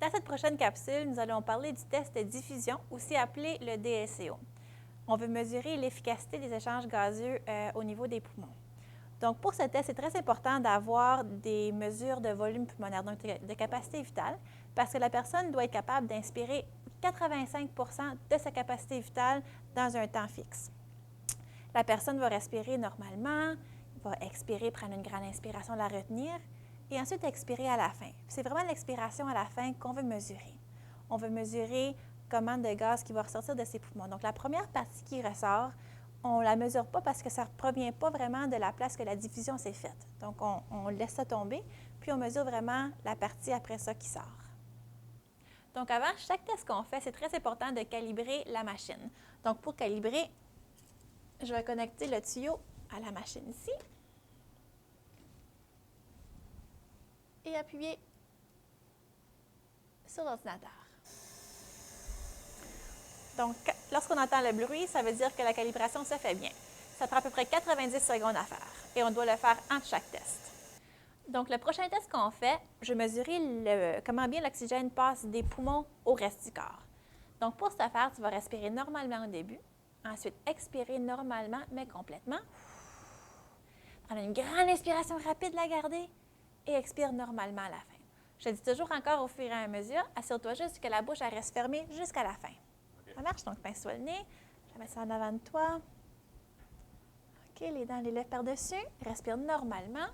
dans cette prochaine capsule, nous allons parler du test de diffusion, aussi appelé le DSCO. On veut mesurer l'efficacité des échanges gazeux au niveau des poumons. Donc, pour ce test, c'est très important d'avoir des mesures de volume pulmonaire, donc de capacité vitale, parce que la personne doit être capable d'inspirer 85 de sa capacité vitale dans un temps fixe. La personne va respirer normalement, va expirer, prendre une grande inspiration, la retenir, et ensuite expirer à la fin. C'est vraiment l'expiration à la fin qu'on veut mesurer. On veut mesurer combien de gaz qui va ressortir de ses poumons. Donc, la première partie qui ressort, on ne la mesure pas parce que ça ne provient pas vraiment de la place que la diffusion s'est faite. Donc, on laisse ça tomber, puis on mesure vraiment la partie après ça qui sort. Donc, avant chaque test qu'on fait, c'est très important de calibrer la machine. Donc, pour calibrer, je vais connecter le tuyau à la machine ici et appuyer sur l'ordinateur. Donc, lorsqu'on entend le bruit, ça veut dire que la calibration se fait bien. Ça prend à peu près 90 secondes à faire et on doit le faire entre chaque test. Donc, le prochain test qu'on fait, je vais mesurer comment bien l'oxygène passe des poumons au reste du corps. Donc, pour ce faire, tu vas respirer normalement au début, ensuite expirer normalement, mais complètement. Prendre une grande inspiration rapide, la garder et expire normalement à la fin. Je te dis toujours encore au fur et à mesure, assure-toi juste que la bouche elle reste fermée jusqu'à la fin. Ça marche? Donc, pince-toi le nez. Je vais mettre ça en avant de toi. OK, les dents, les lèvres par-dessus. Respire normalement.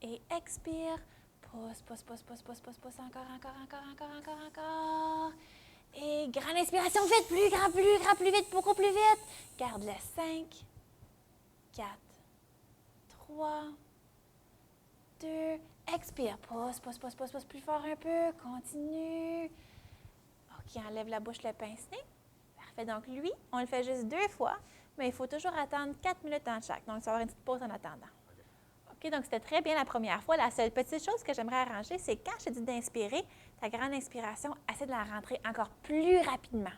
Et expire. Pousse, pousse, pousse, pousse, pousse, pousse, pousse. Encore, encore, encore, encore, encore, encore. Et grande inspiration, vite, plus grand, plus grand, plus vite, beaucoup plus vite. Garde-le. 5, 4, 3, 2, expire. Pousse, pousse, pousse, pousse, pousse, plus fort un peu. Continue. OK, enlève la bouche, le pince-nez. Parfait. Donc, lui, on le fait juste 2 fois, mais il faut toujours attendre 4 minutes en chaque. Donc, ça va avoir une petite pause en attendant. OK, donc c'était très bien la première fois. La seule petite chose que j'aimerais arranger, c'est quand je te dis d'inspirer, ta grande inspiration, essaie de la rentrer encore plus rapidement.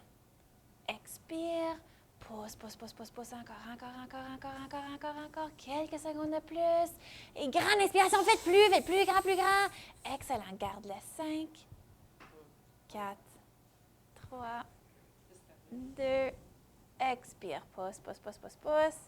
Expire. Pousse, pousse, pousse, pousse, pousse. Encore, encore, encore, encore, encore, encore, encore. Quelques secondes de plus. Et grande inspiration, faites plus vite, plus grand, plus grand. Excellent. Garde-le. 5, 4, 3, 2, expire. Pousse, pousse, pousse, pousse, pousse.